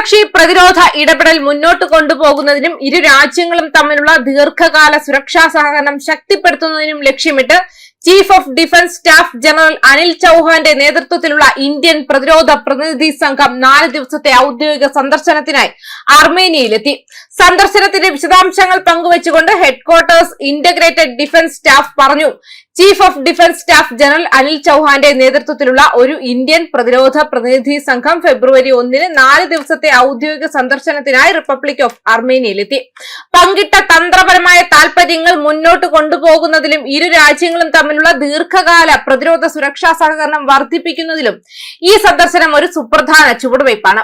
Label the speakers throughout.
Speaker 1: ഉഭയകക്ഷി പ്രതിരോധ ഇടപെടൽ മുന്നോട്ട് കൊണ്ടുപോകുന്നതിനും ഇരു രാജ്യങ്ങളും തമ്മിലുള്ള ദീർഘകാല സുരക്ഷാ സഹകരണം ശക്തിപ്പെടുത്തുന്നതിനും ലക്ഷ്യമിട്ട് chief of defence staff general Anil ചൌഹാന്റെ നേതൃത്വത്തിലുള്ള ഇന്ത്യൻ പ്രതിരോധ പ്രതിനിധി സംഘം 4 ദിവസത്തെ ഔദ്യോഗിക സന്ദർശനത്തിനായി അർമേനിയയിലെത്തി. സന്ദർശനത്തിന്റെ വിശദാംശങ്ങൾ പങ്കുവച്ചുകൊണ്ട് ഹെഡ്ക്വാർട്ടേഴ്സ് ഇന്റഗ്രേറ്റഡ് ഡിഫൻസ് സ്റ്റാഫ് പറഞ്ഞു, chief of defence staff general Anil ചൌഹാന്റെ നേതൃത്വത്തിലുള്ള ഒരു ഇന്ത്യൻ പ്രതിരോധ പ്രതിനിധി സംഘം ഫെബ്രുവരി 1-ന് 4 ദിവസത്തെ ഔദ്യോഗിക സന്ദർശനത്തിനായി റിപ്പബ്ലിക് ഓഫ് അർമേനിയയിലെത്തി. പങ്കിട്ട തന്ത്രപരമായ താൽപര്യങ്ങൾ മുന്നോട്ട് കൊണ്ടുപോകുന്നതിലും ഇരു രാജ്യങ്ങളും തമ്മിലുള്ള ദീർഘകാല പ്രതിരോധ സുരക്ഷാ സഹകരണം വർദ്ധിപ്പിക്കുന്നതിലും ഈ സന്ദർശനം ഒരു സുപ്രധാന ചുവടുവയ്പ്പാണ്.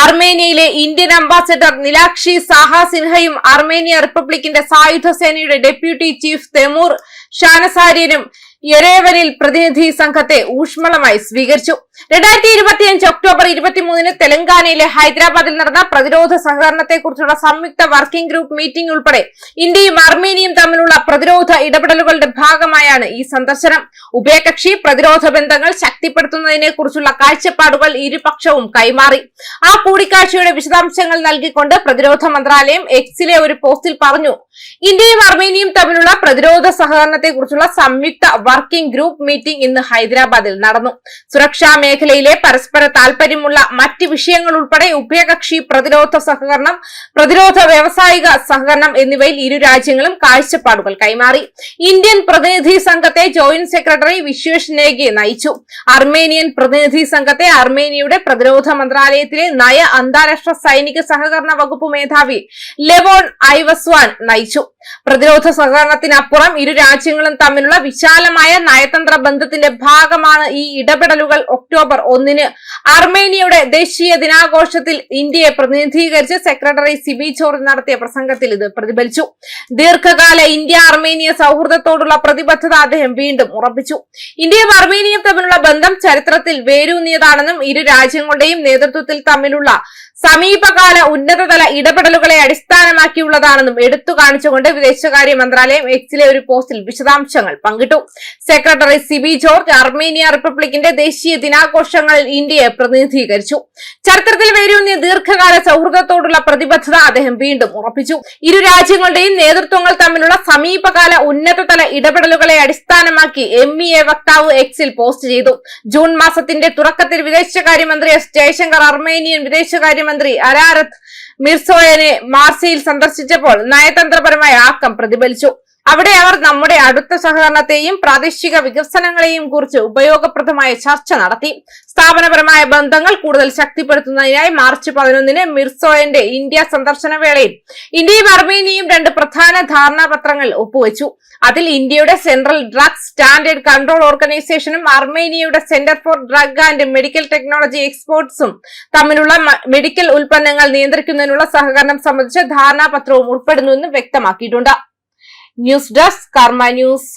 Speaker 1: അർമേനിയയിലെ ഇന്ത്യൻ അംബാസഡർ നിലാക്ഷി സാഹ സിൻഹയും അർമേനിയ റിപ്പബ്ലിക്കിന്റെ സായുധ സേനയുടെ ഡെപ്യൂട്ടി ചീഫ് തെമൂർ ഷാനസാരിയനും യെരേവനിൽ പ്രതിനിധി സംഘത്തെ ഊഷ്മളമായി സ്വീകരിച്ചു. 2025 ഒക്ടോബർ 23-ന് തെലങ്കാനയിലെ ഹൈദരാബാദിൽ നടന്ന പ്രതിരോധ സഹകരണത്തെക്കുറിച്ചുള്ള സംയുക്ത വർക്കിംഗ് ഗ്രൂപ്പ് മീറ്റിംഗ് ഉൾപ്പെടെ ഇന്ത്യയും അർമേനിയയും തമ്മിലുള്ള പ്രതിരോധ ഇടപെടലുകളുടെ ഭാഗമായാണ് ഈ സന്ദർശനം. ഉഭയകക്ഷി പ്രതിരോധ ബന്ധങ്ങൾ ശക്തിപ്പെടുത്തുന്നതിനെ കുറിച്ചുള്ള കാഴ്ചപ്പാടുകൾ ഇരുപക്ഷവും കൈമാറി. ആ കൂടിക്കാഴ്ചയുടെ വിശദാംശങ്ങൾ നൽകിക്കൊണ്ട് പ്രതിരോധ മന്ത്രാലയം എക്സിലെ ഒരു പോസ്റ്റിൽ പറഞ്ഞു, ഇന്ത്യയും അർമേനിയയും തമ്മിലുള്ള പ്രതിരോധ സഹകരണത്തെക്കുറിച്ചുള്ള സംയുക്ത വർക്കിംഗ് ഗ്രൂപ്പ് മീറ്റിംഗ് ഇന്ന് ഹൈദരാബാദിൽ നടന്നു. സുരക്ഷാ മേഖലയിലെ പരസ്പര താൽപര്യമുള്ള മറ്റ് വിഷയങ്ങൾ ഉൾപ്പെടെ ഉഭയകക്ഷി പ്രതിരോധ സഹകരണം, പ്രതിരോധ വ്യാവസായിക സഹകരണം എന്നിവയിൽ ഇരു രാജ്യങ്ങളും കാഴ്ചപ്പാടുകൾ കൈമാറി. ഇന്ത്യൻ പ്രതിനിധി സംഘത്തെ ജോയിന്റ് സെക്രട്ടറി വിശ്വേഷ് നേഗി നയിച്ചു. അർമേനിയൻ പ്രതിനിധി സംഘത്തെ അർമേനിയയുടെ പ്രതിരോധ മന്ത്രാലയത്തിലെ നയ അന്താരാഷ്ട്ര സൈനിക സഹകരണ വകുപ്പ് മേധാവി ലെവോൺ ഐവസ്വാൻ നയിച്ചു. പ്രതിരോധ സഹകരണത്തിനപ്പുറം ഇരു രാജ്യങ്ങളും തമ്മിലുള്ള വിശാലമായ നയതന്ത്ര ബന്ധത്തിന്റെ ഭാഗമാണ് ഈ ഇടപെടലുകൾ. ഒക്ടോബർ 1-ന് അർമേനിയയുടെ ദേശീയ ദിനാഘോഷത്തിൽ ഇന്ത്യയെ പ്രതിനിധീകരിച്ച് സെക്രട്ടറി സിബി ജോർജ് നടത്തിയ പ്രസംഗത്തിൽ ഇത് പ്രതിഫലിച്ചു. ദീർഘകാല ഇന്ത്യ അർമേനിയ സൗഹൃദത്തോടുള്ള പ്രതിബദ്ധത അദ്ദേഹം വീണ്ടും ഉറപ്പിച്ചു. ഇന്ത്യയും അർമേനിയയും തമ്മിലുള്ള ബന്ധം ചരിത്രത്തിൽ വേരൂന്നിയതാണെന്നും ഇരു രാജ്യങ്ങളുടെയും നേതൃത്വത്തിൽ തമ്മിലുള്ള സമീപകാല ഉന്നതതല ഇടപെടലുകളെ അടിസ്ഥാനമാക്കിയുള്ളതാണെന്നും എടുത്തു കാണിച്ചുകൊണ്ട് വിദേശകാര്യ മന്ത്രാലയം എക്സിലെ ഒരു പോസ്റ്റിൽ വിശദാംശങ്ങൾ പങ്കിട്ടു. സെക്രട്ടറി സിബി ജോർജ് അർമേനിയ റിപ്പബ്ലിക്കിന്റെ ദേശീയ ദിനാഘോഷങ്ങളിൽ ഇന്ത്യയെ പ്രതിനിധീകരിച്ചു. ചരിത്രത്തിൽ വേരൂന്നിയ ദീർഘകാല സൗഹൃദത്തോടുള്ള പ്രതിബദ്ധത അദ്ദേഹം വീണ്ടും ഉറപ്പിച്ചു. ഇരു രാജ്യങ്ങളുടെയും നേതൃത്വങ്ങൾ തമ്മിലുള്ള സമീപകാല ഉന്നതതല ഇടപെടലുകളെ അടിസ്ഥാനമാക്കി MEA വക്താവ് എക്സിൽ പോസ്റ്റ് ചെയ്തു. ജൂൺ മാസത്തിന്റെ തുടക്കത്തിൽ വിദേശകാര്യമന്ത്രി എസ് ജയശങ്കർ അർമേനിയൻ വിദേശകാര്യമന്ത്രി അരാരത്ത് മിർസോയനെ മാർസയിൽ സന്ദർശിച്ചപ്പോൾ നയതന്ത്രപരമായ ആക്കം പ്രതിഫലിച്ചു. അവിടെ അവർ നമ്മുടെ അടുത്ത സഹകരണത്തെയും പ്രാദേശിക വികസനങ്ങളെയും കുറിച്ച് ഉപയോഗപ്രദമായ ചർച്ച നടത്തി. സ്ഥാപനപരമായ ബന്ധങ്ങൾ കൂടുതൽ ശക്തിപ്പെടുത്തുന്നതിനായി മാർച്ച് 11-ന് മിർസോയന്റെ ഇന്ത്യ സന്ദർശന വേളയിൽ ഇന്ത്യയും അർമേനിയയും 2 പ്രധാന ധാരണാപത്രങ്ങൾ ഒപ്പുവെച്ചു. അതിൽ ഇന്ത്യയുടെ സെൻട്രൽ ഡ്രഗ് സ്റ്റാൻഡേർഡ് കൺട്രോൾ ഓർഗനൈസേഷനും അർമേനിയയുടെ centre for drug and medical technology എക്സ്പോർട്സും തമ്മിലുള്ള മെഡിക്കൽ ഉൽപ്പന്നങ്ങൾ നിയന്ത്രിക്കുന്നതിനുള്ള സഹകരണം സംബന്ധിച്ച ധാരണാപത്രവും ഉൾപ്പെടുന്നുവെന്ന് വ്യക്തമാക്കിയിട്ടുണ്ട്. News desk Karma news.